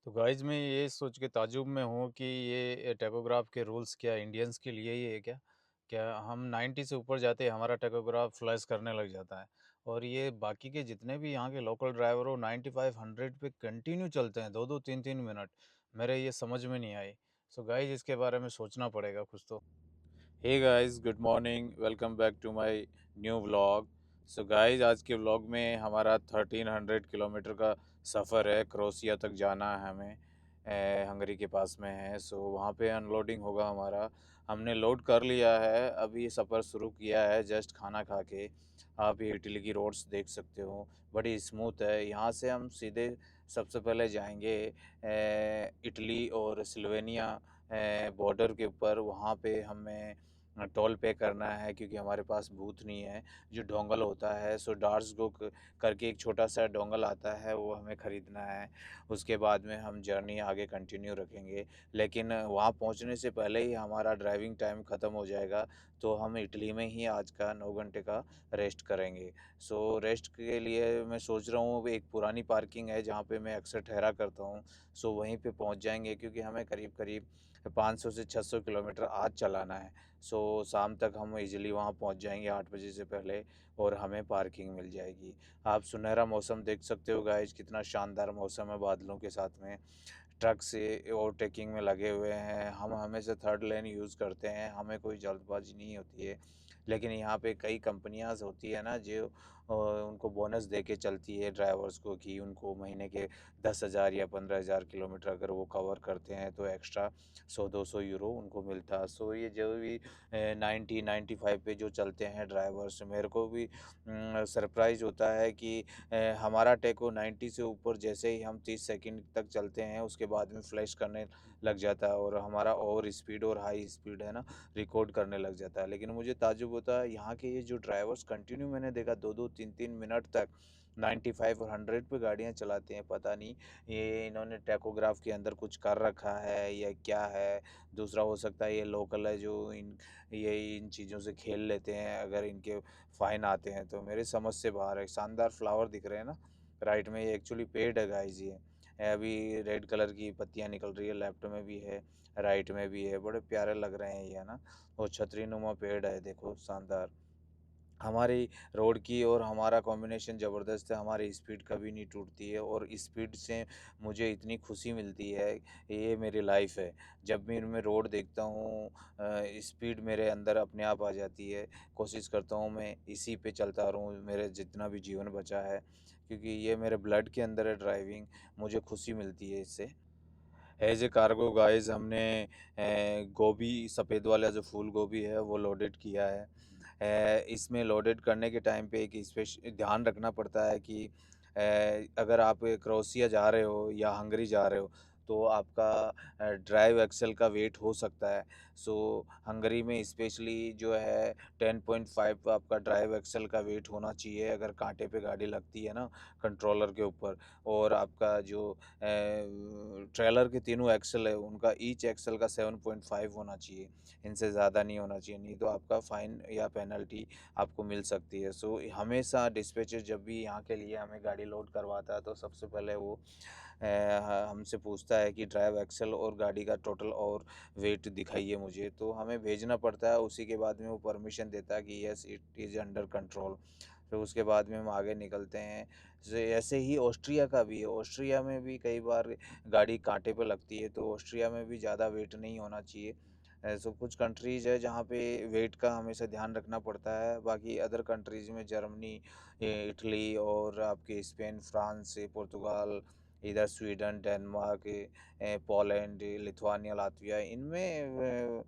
तो गाइज़ मैं ये सोच के ताज्जुब में हूँ कि ये टैकोग्राफ के रूल्स क्या इंडियंस के लिए ही है क्या? क्या हम 90 से ऊपर जाते ही हमारा टैकोग्राफ फ्लैश करने लग जाता है और ये बाकी के जितने भी यहाँ के लोकल ड्राइवर हो 95 100 पे कंटिन्यू चलते हैं 2-2 3-3 मिनट। मेरे ये समझ में नहीं आई। सो गाइज़ इसके बारे में सोचना पड़ेगा कुछ तो। Hey guys good morning welcome back to my new vlog. So guys आज के व्लॉग में हमारा 1300 किलोमीटर का सफ़र है। क्रोशिया तक जाना है हमें। हंगरी के पास में है। सो वहाँ पे अनलोडिंग होगा हमारा। हमने लोड कर लिया है, अभी सफ़र शुरू किया है जस्ट खाना खा के। आप ये इटली की रोड्स देख सकते हो, बड़ी स्मूथ है। यहाँ से हम सीधे सबसे पहले जाएंगे इटली और स्लोवेनिया बॉर्डर के ऊपर। वहाँ पे हमें टोल पे करना है क्योंकि हमारे पास बूथ नहीं है। जो डोंगल होता है सो डार्सगो करके एक छोटा सा डोंगल आता है, वो हमें ख़रीदना है। उसके बाद में हम जर्नी आगे कंटिन्यू रखेंगे, लेकिन वहाँ पहुँचने से पहले ही हमारा ड्राइविंग टाइम ख़त्म हो जाएगा। तो हम इटली में ही आज का 9 घंटे का रेस्ट करेंगे। सो रेस्ट के लिए मैं सोच रहा हूँ एक पुरानी पार्किंग है जहाँ पे मैं अक्सर ठहरा करता हूँ। सो वहीं पे पहुँच जाएंगे क्योंकि हमें करीब करीब 500 से 600 किलोमीटर आज चलाना है। सो शाम तक हम इजीली वहाँ पहुँच जाएंगे 8 बजे से पहले और हमें पार्किंग मिल जाएगी। आप सुनहरा मौसम देख सकते हो गाइस, कितना शानदार मौसम है बादलों के साथ में। ट्रक से ओवरटेकिंग में लगे हुए हैं। हम हमेशा थर्ड लेन यूज़ करते हैं, हमें कोई जल्दबाजी नहीं होती है। लेकिन यहाँ पे कई कंपनियाज़ होती है ना जो उनको बोनस दे के चलती है ड्राइवर्स को कि उनको महीने के 10,000 या 15,000 किलोमीटर अगर वो कवर करते हैं तो एक्स्ट्रा 100-200 यूरो उनको मिलता है। सो ये जो भी 90-95 पे जो चलते हैं ड्राइवर्स, मेरे को भी सरप्राइज़ होता है कि हमारा टेको 90 से ऊपर जैसे ही हम 30 सेकंड तक चलते हैं उसके बाद में फ्लैश करने लग जाता है और हमारा ओवर स्पीड और हाई स्पीड है ना रिकॉर्ड करने लग जाता है। लेकिन मुझे ताज्जुब होता है यहाँ के ये जो ड्राइवर्स कंटिन्यू मैंने देखा 2-2 3-3 मिनट तक 95 और 100 पे गाड़ियाँ चलाते हैं। पता नहीं ये इन्होंने टैकोग्राफ के अंदर कुछ कर रखा है या क्या है। दूसरा हो सकता है ये लोकल है जो इन चीज़ों से खेल लेते हैं, अगर इनके फ़ाइन आते हैं तो। मेरे समझ से बाहर है। शानदार फ्लावर दिख रहे हैं ना राइट में, ये एक्चुअली पेड़ है गाइस ये। अभी रेड कलर की पत्तियाँ निकल रही है, लेफ्ट में भी है, राइट में भी है। बड़े प्यारे लग रहे हैं ये, है ना। और छतरी नुमा पेड़ है, देखो शानदार। हमारी रोड की और हमारा कॉम्बिनेशन ज़बरदस्त है, हमारी स्पीड कभी नहीं टूटती है और स्पीड से मुझे इतनी खुशी मिलती है, ये मेरी लाइफ है। जब भी मैं रोड देखता हूँ स्पीड मेरे अंदर अपने आप आ जाती है। कोशिश करता हूँ मैं इसी पे चलता रहूँ मेरे जितना भी जीवन बचा है, क्योंकि ये मेरे ब्लड के अंदर है ड्राइविंग। मुझे खुशी मिलती है इससे। एज ए कार्गो गाइस हमने गोभी सफ़ेद वाला जो फूल गोभी है वो लोडेड किया है। इसमें लोडेड करने के टाइम पे एक स्पेश ध्यान रखना पड़ता है कि अगर आप क्रोएशिया जा रहे हो या हंगरी जा रहे हो तो आपका ड्राइव एक्सेल का वेट हो सकता है। सो हंगरी में स्पेशली जो है 10.5 आपका ड्राइव एक्सेल का वेट होना चाहिए अगर कांटे पे गाड़ी लगती है ना कंट्रोलर के ऊपर। और आपका जो ट्रेलर के तीनों एक्सल है उनका ईच एक्सल का 7.5 होना चाहिए। इनसे ज़्यादा नहीं होना चाहिए, नहीं तो आपका फ़ाइन या पेनल्टी आपको मिल सकती है। सो हमेशा डिस्पैचर जब भी यहाँ के लिए हमें गाड़ी लोड करवाता है तो सबसे पहले वो हमसे पूछता है कि ड्राइव एक्सल और गाड़ी का टोटल और वेट दिखाइए मुझे, तो हमें भेजना पड़ता है। उसी के बाद में वो परमिशन देता है कि yes it is under control. फिर उसके बाद में हम आगे निकलते हैं। ऐसे ही ऑस्ट्रिया का भी है। ऑस्ट्रिया में भी कई बार गाड़ी कांटे पे लगती है, तो ऑस्ट्रिया में भी ज़्यादा वेट नहीं होना चाहिए। सो कुछ कंट्रीज़ है जहाँ पे वेट का हमेशा ध्यान रखना पड़ता है। बाकी अदर कंट्रीज़ में जर्मनी, इटली और आपके स्पेन, फ्रांस, पुर्तगाल, इधर Sweden, Denmark, Poland, Lithuania, Latvia, इनमें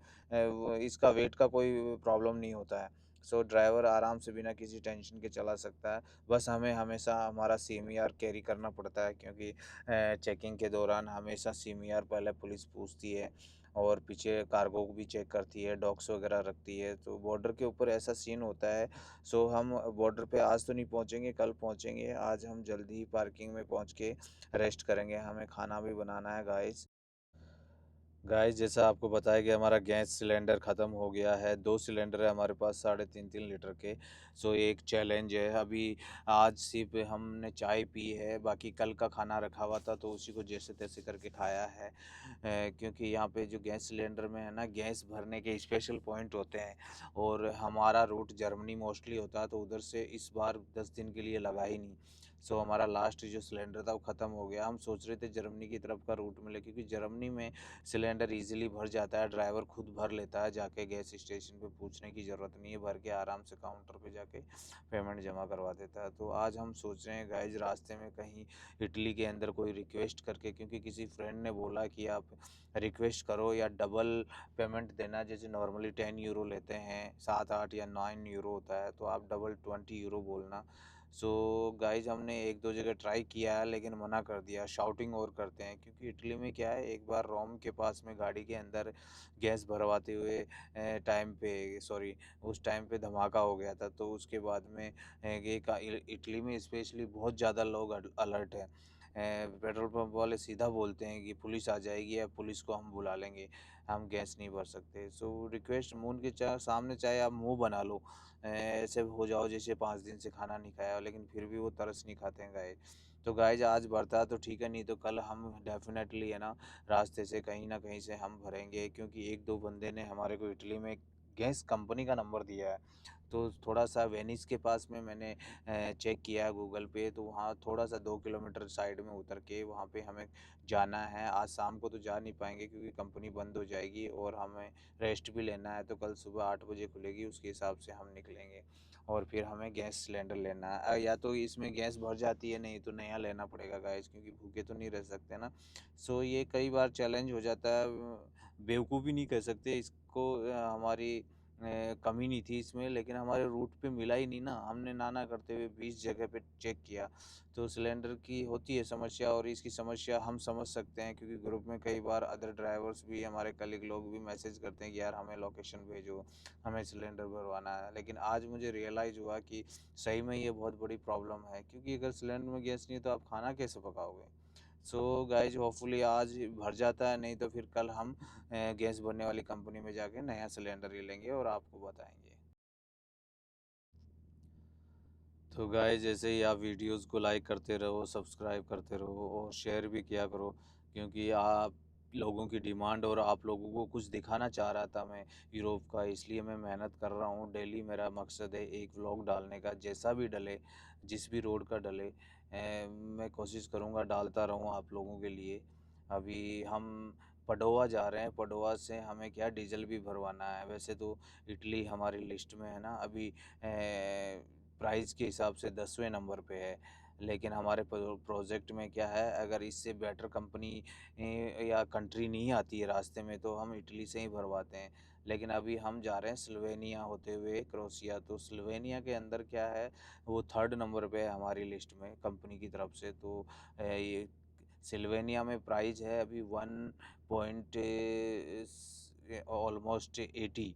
इसका वेट का कोई प्रॉब्लम नहीं होता है। सो ड्राइवर आराम से बिना किसी टेंशन के चला सकता है। बस हमें हमेशा हमारा सीएमईआर कैरी करना पड़ता है क्योंकि चेकिंग के दौरान हमेशा सीएमईआर पहले पुलिस पूछती है और पीछे कार्गो को भी चेक करती है, डॉग्स वगैरह रखती है। तो बॉर्डर के ऊपर ऐसा सीन होता है। सो हम बॉर्डर पे आज तो नहीं पहुंचेंगे, कल पहुंचेंगे। आज हम जल्दी ही पार्किंग में पहुंच के रेस्ट करेंगे। हमें खाना भी बनाना है गाइस। गाइस जैसा आपको बताया कि हमारा गैस सिलेंडर ख़त्म हो गया है, 2 सिलेंडर है हमारे पास साढ़े 3-3 लीटर के। सो एक चैलेंज है अभी। आज सिर्फ़ हमने चाय पी है, बाकी कल का खाना रखा हुआ था तो उसी को जैसे-तैसे करके खाया है। क्योंकि यहाँ पे जो गैस सिलेंडर में है ना, गैस भरने के स्पेशल पॉइंट होते हैं और हमारा रूट जर्मनी मोस्टली होता है, तो उधर से इस बार 10 दिन के लिए लगा ही नहीं। सो हमारा लास्ट जो सिलेंडर था वो ख़त्म हो गया। हम सोच रहे थे जर्मनी की तरफ का रूट मिले, क्योंकि जर्मनी में सिलेंडर ईज़िली भर जाता है, ड्राइवर खुद भर लेता है, जाके गैस स्टेशन पे पूछने की ज़रूरत नहीं है, भर के आराम से काउंटर पे जाके पेमेंट जमा करवा देता है। तो आज हम सोच रहे हैं गाइस रास्ते में कहीं इटली के अंदर कोई रिक्वेस्ट करके, क्योंकि किसी फ्रेंड ने बोला कि आप रिक्वेस्ट करो या डबल पेमेंट देना, जैसे नॉर्मली 10 यूरो लेते हैं, 7-8 या 9 यूरो होता है, तो आप डबल 20 यूरो बोलना। सो गाइज हमने एक दो जगह ट्राई किया है लेकिन मना कर दिया, शाउटिंग और करते हैं, क्योंकि इटली में क्या है, एक बार रोम के पास में गाड़ी के अंदर गैस भरवाते हुए टाइम पे सॉरी उस टाइम पे धमाका हो गया था, तो उसके बाद में इटली में स्पेशली बहुत ज़्यादा लोग अलर्ट हैं। पेट्रोल पंप वाले सीधा बोलते हैं कि पुलिस आ जाएगी या पुलिस को हम बुला लेंगे, हम गैस नहीं भर सकते। सो रिक्वेस्ट मुंह के सामने चाहे आप मुंह बना लो, ऐसे हो जाओ जैसे 5 दिन से खाना नहीं खाया हो, लेकिन फिर भी वो तरस नहीं खाते हैं गाइस। तो गाइस आज भरता है तो ठीक है, नहीं तो कल हम डेफ़िनेटली है ना, रास्ते से कहीं न कहीं से हम भरेंगे, क्योंकि 1-2 बंदे ने हमारे को इटली में गैस कंपनी का नंबर दिया है। तो थोड़ा-सा वेनिस के पास में मैंने चेक किया गूगल पे, तो वहाँ थोड़ा-सा 2 किलोमीटर साइड में उतर के वहाँ पे हमें जाना है। आज शाम को तो जा नहीं पाएँगे क्योंकि कंपनी बंद हो जाएगी और हमें रेस्ट भी लेना है, तो कल सुबह 8 बजे खुलेगी, उसके हिसाब से हम निकलेंगे और फिर हमें गैस सिलेंडर लेना है। या तो इसमें गैस भर जाती है, नहीं तो नया लेना पड़ेगा गाइस, क्योंकि भूखे तो नहीं रह सकते ना। सो ये कई बार चैलेंज हो जाता है, बेवकूफ़ी नहीं कह सकते इसको, हमारी कमी नहीं थी इसमें, लेकिन हमारे रूट पे मिला ही नहीं ना। हमने ना करते हुए 20 जगह पे चेक किया। तो सिलेंडर की होती है समस्या, और इसकी समस्या हम समझ सकते हैं, क्योंकि ग्रुप में कई बार अदर ड्राइवर्स भी, हमारे कलीग लोग भी मैसेज करते हैं कि यार हमें लोकेशन भेजो, हमें सिलेंडर भरवाना है। लेकिन आज मुझे रियलाइज़ हुआ कि सही में ये बहुत बड़ी प्रॉब्लम है, क्योंकि अगर सिलेंडर में गैस नहीं है तो आप खाना कैसे पकाओगे? सो गाइज होपफुली आज भर जाता है, नहीं तो फिर कल हम गैस भरने वाली कंपनी में जाके नया सिलेंडर ले लेंगे और आपको बताएंगे। तो गाइस जैसे ही आप वीडियोस को लाइक करते रहो, सब्सक्राइब करते रहो और शेयर भी किया करो, क्योंकि आप लोगों की डिमांड और आप लोगों को कुछ दिखाना चाह रहा था मैं यूरोप का, इसलिए मैं मेहनत कर रहा हूँ। डेली मेरा मकसद है एक व्लॉग डालने का, जैसा भी डले, जिस भी रोड का डले, मैं कोशिश करूँगा डालता रहूँ आप लोगों के लिए। अभी हम पडोवा जा रहे हैं, पडोवा से हमें क्या डीजल भी भरवाना है। वैसे तो इटली हमारी लिस्ट में है ना अभी, प्राइस के हिसाब से 10वें नंबर पे है, लेकिन हमारे प्रोजेक्ट में क्या है, अगर इससे बेटर कंपनी या कंट्री नहीं आती है रास्ते में, तो हम इटली से ही भरवाते हैं। लेकिन अभी हम जा रहे हैं स्लोवेनिया होते हुए क्रोएशिया, तो स्लोवेनिया के अंदर क्या है, वो 3rd नंबर पे है हमारी लिस्ट में कंपनी की तरफ से। तो ये स्लोवेनिया में प्राइस है अभी 1 पॉइंट ऑलमोस्ट 80,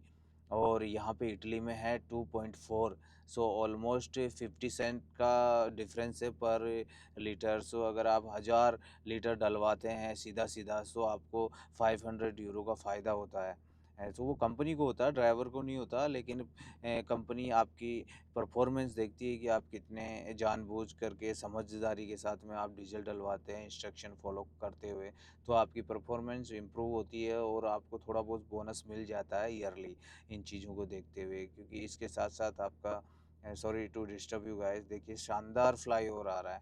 और यहाँ पे इटली में है 2.4। सो ऑलमोस्ट 50 सेंट का डिफरेंस है पर लीटर। सो अगर आप 1000 लीटर डलवाते हैं सीधा सीधा, सो आपको 500 यूरो का फ़ायदा होता है। तो वो कंपनी को होता है, ड्राइवर को नहीं होता, लेकिन कंपनी आपकी परफॉर्मेंस देखती है कि आप कितने जानबूझ करके समझदारी के साथ में आप डीजल डलवाते हैं इंस्ट्रक्शन फॉलो करते हुए। तो आपकी परफॉर्मेंस इम्प्रूव होती है और आपको थोड़ा बहुत बोनस मिल जाता है ईयरली, इन चीज़ों को देखते हुए। क्योंकि इसके साथ साथ आपका, sorry to disturb you guys, देखिए शानदार फ्लाईओवर आ रहा है,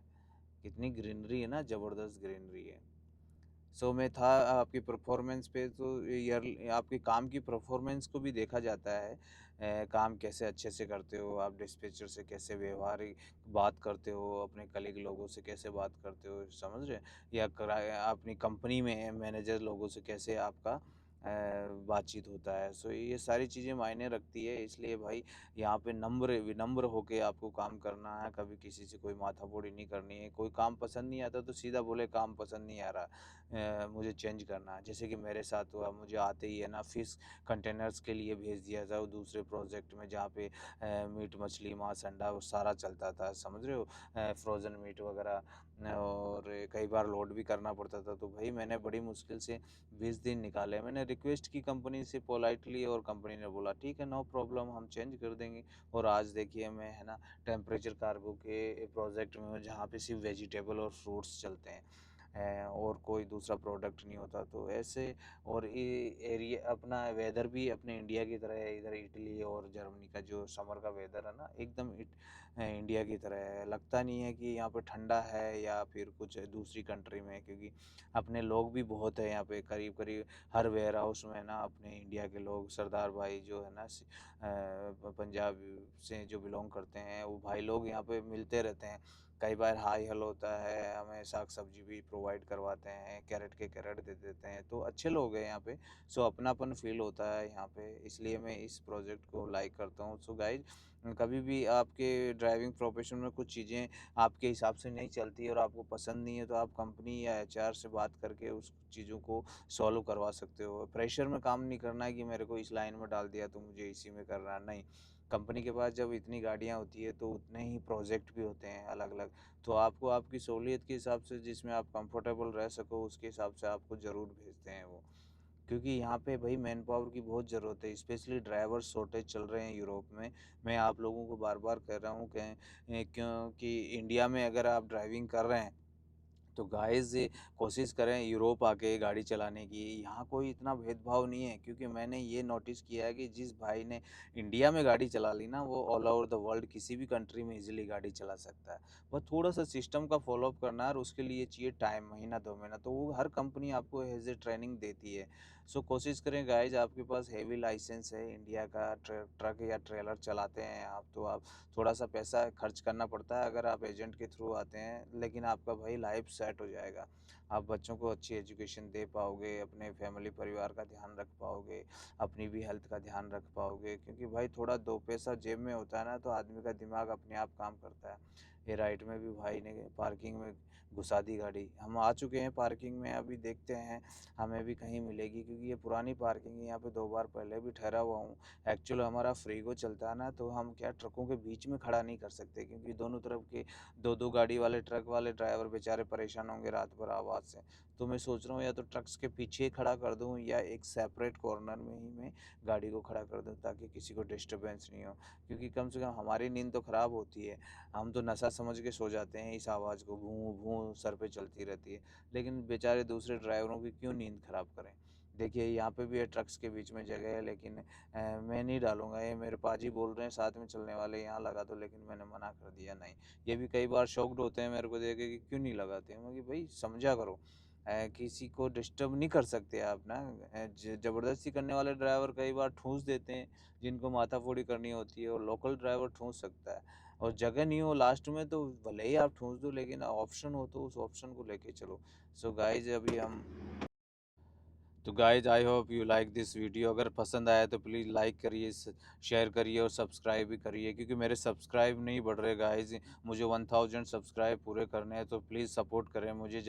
कितनी ग्रीनरी है ना, ज़बरदस्त ग्रीनरी है। सो मैं था आपकी परफॉर्मेंस पे, तो ईयर आपके काम की परफॉर्मेंस को भी देखा जाता है। काम कैसे अच्छे से करते हो आप, डिस्पैचर से कैसे व्यवहारिक बात करते हो, अपने कलीग लोगों से कैसे बात करते हो, समझ रहे हैं? या अपनी कंपनी में मैनेजर लोगों से कैसे आपका बातचीत होता है। सो ये सारी चीज़ें मायने रखती है, इसलिए भाई यहाँ पे नम्र विनम्र होके आपको काम करना है, कभी किसी से कोई माथापॉड़ी नहीं करनी है। कोई काम पसंद नहीं आता तो सीधा बोले काम पसंद नहीं आ रहा, मुझे चेंज करना है। जैसे कि मेरे साथ हुआ, मुझे आते ही है ना फ़िश कंटेनर्स के लिए भेज दिया था वो दूसरे प्रोजेक्ट में, जहाँ पे मीट मछली मांस अंडा वो सारा चलता था, समझ रहे हो? फ्रोज़न मीट वगैरह और कई बार लोड भी करना पड़ता था। तो भाई मैंने बड़ी मुश्किल से 20 दिन निकाले। मैंने रिक्वेस्ट की कंपनी से पोलाइटली, और कंपनी ने बोला ठीक है, नो प्रॉब्लम, हम चेंज कर देंगे। और आज देखिए मैं, है ना, टेम्परेचर कार्गो के प्रोजेक्ट में हूँ, जहाँ पे सिर्फ वेजिटेबल और फ्रूट्स चलते हैं, और कोई दूसरा प्रोडक्ट नहीं होता। तो ऐसे, और ये एरिया अपना वेदर भी अपने इंडिया की तरह है। इधर इटली और जर्मनी का जो समर का वेदर है ना, एकदम इंडिया की तरह है। लगता नहीं है कि यहाँ पे ठंडा है या फिर कुछ दूसरी कंट्री में है, क्योंकि अपने लोग भी बहुत है यहाँ पे। करीब करीब हर वेयर हाउस में ना अपने इंडिया के लोग, सरदार भाई जो है ना, पंजाब से जो बिलोंग करते हैं, वो भाई लोग यहाँ पे मिलते रहते हैं। कई बार हाई हेलो होता है, हमें साग सब्जी भी प्रोवाइड करवाते हैं, कैरेट के कैरेट दे देते हैं। तो अच्छे लोग हैं यहाँ पे। सो अपनापन फील होता है यहाँ पे, इसलिए मैं इस प्रोजेक्ट को लाइक करता हूँ। सो गाइज, कभी भी आपके ड्राइविंग प्रोफेशन में कुछ चीज़ें आपके हिसाब से नहीं चलती और आपको पसंद नहीं है, तो आप कंपनी या एचआर से बात करके उस चीज़ों को सॉल्व करवा सकते हो। प्रेशर में काम नहीं करना है कि मेरे को इस लाइन में डाल दिया तो मुझे इसी में करना है, नहीं। कंपनी के पास जब इतनी गाड़ियाँ होती है तो उतने ही प्रोजेक्ट भी होते हैं अलग अलग। तो आपको आपकी सहूलियत के हिसाब से, जिसमें आप कंफर्टेबल रह सको, उसके हिसाब से आपको ज़रूर भेजते हैं वो। क्योंकि यहाँ पे भाई मैन पावर की बहुत ज़रूरत है, स्पेशली ड्राइवर शॉर्टेज चल रहे हैं यूरोप में। मैं आप लोगों को बार बार कह रहा हूँ कि क्योंकि इंडिया में अगर आप ड्राइविंग कर रहे हैं, तो गाइस कोशिश करें यूरोप आके गाड़ी चलाने की। यहाँ कोई इतना भेदभाव नहीं है, क्योंकि मैंने ये नोटिस किया है कि जिस भाई ने इंडिया में गाड़ी चला ली ना, वो ऑल ओवर द वर्ल्ड किसी भी कंट्री में इजीली गाड़ी चला सकता है। बस थोड़ा सा सिस्टम का फॉलोअप करना है, और उसके लिए चाहिए टाइम, महीना 2 महीना, तो वो हर कंपनी आपको एज ए ट्रेनिंग देती है। सो कोशिश करें गाइज, आपके पास हैवी लाइसेंस है इंडिया का, ट्रक या ट्रेलर चलाते हैं आप, तो आप थोड़ा सा पैसा खर्च करना पड़ता है अगर आप एजेंट के थ्रू आते हैं, लेकिन आपका भाई लाइफ सेट हो जाएगा। आप बच्चों को अच्छी एजुकेशन दे पाओगे, अपने फैमिली परिवार का ध्यान रख पाओगे, अपनी भी हेल्थ का ध्यान रख पाओगे। क्योंकि भाई थोड़ा दो पैसा जेब में होता है ना, तो आदमी का दिमाग अपने आप काम करता है। ये राइट में भी भाई ने पार्किंग में घुसा दी गाड़ी। हम आ चुके हैं पार्किंग में, अभी देखते हैं हमें भी कहीं मिलेगी, क्योंकि ये पुरानी पार्किंग है। यहाँ पे 2 बार पहले भी ठहरा हुआ हूँ। एक्चुअल हमारा फ्रीगो चलता है ना, तो हम क्या ट्रकों के बीच में खड़ा नहीं कर सकते, क्योंकि दोनों तरफ के दो दो गाड़ी वाले, ट्रक वाले ड्राइवर बेचारे परेशान होंगे रात भर आवाज़ से। तो मैं सोच रहा हूँ या तो ट्रक्स के पीछे खड़ा कर दूँ, या एक सेपरेट कॉर्नर में ही मैं गाड़ी को खड़ा कर दूँ, ताकि किसी को डिस्टर्बेंस नहीं हो। क्योंकि कम से कम हमारी नींद तो ख़राब होती है, हम तो नशा समझ के सो जाते हैं इस आवाज़ को, भूं भूं सर पे चलती रहती है। लेकिन बेचारे दूसरे ड्राइवरों की क्यों नींद ख़राब करें। देखिए यहाँ पे भी है, ट्रक्स के बीच में जगह है, लेकिन मैं नहीं डालूँगा। ये मेरे पाजी बोल रहे हैं साथ में चलने वाले, यहाँ लगा दो, लेकिन मैंने मना कर दिया नहीं। ये भी कई बार शॉक्ड होते हैं मेरे को देख के कि क्यों नहीं लगाते। मैं कि भाई समझा करो, किसी को डिस्टर्ब नहीं कर सकते आप ना। ज़बरदस्ती करने वाले ड्राइवर कई बार ठूँस देते हैं, जिनको माथाफोड़ी करनी होती है, और लोकल ड्राइवर ठूँस सकता है। और जगह नहीं हो लास्ट में तो भले ही आप ठूँस दो, लेकिन ऑप्शन हो तो उस ऑप्शन को लेके चलो। सो गाइज़, अभी हम, तो guys I hope you like this video. अगर पसंद आया तो प्लीज़ लाइक करिए, शेयर करिए, और सब्सक्राइब भी करिए, क्योंकि मेरे सब्सक्राइब नहीं बढ़ रहे गाइज। मुझे 1000 सब्सक्राइब पूरे करने हैं, तो प्लीज़ सपोर्ट करें मुझे।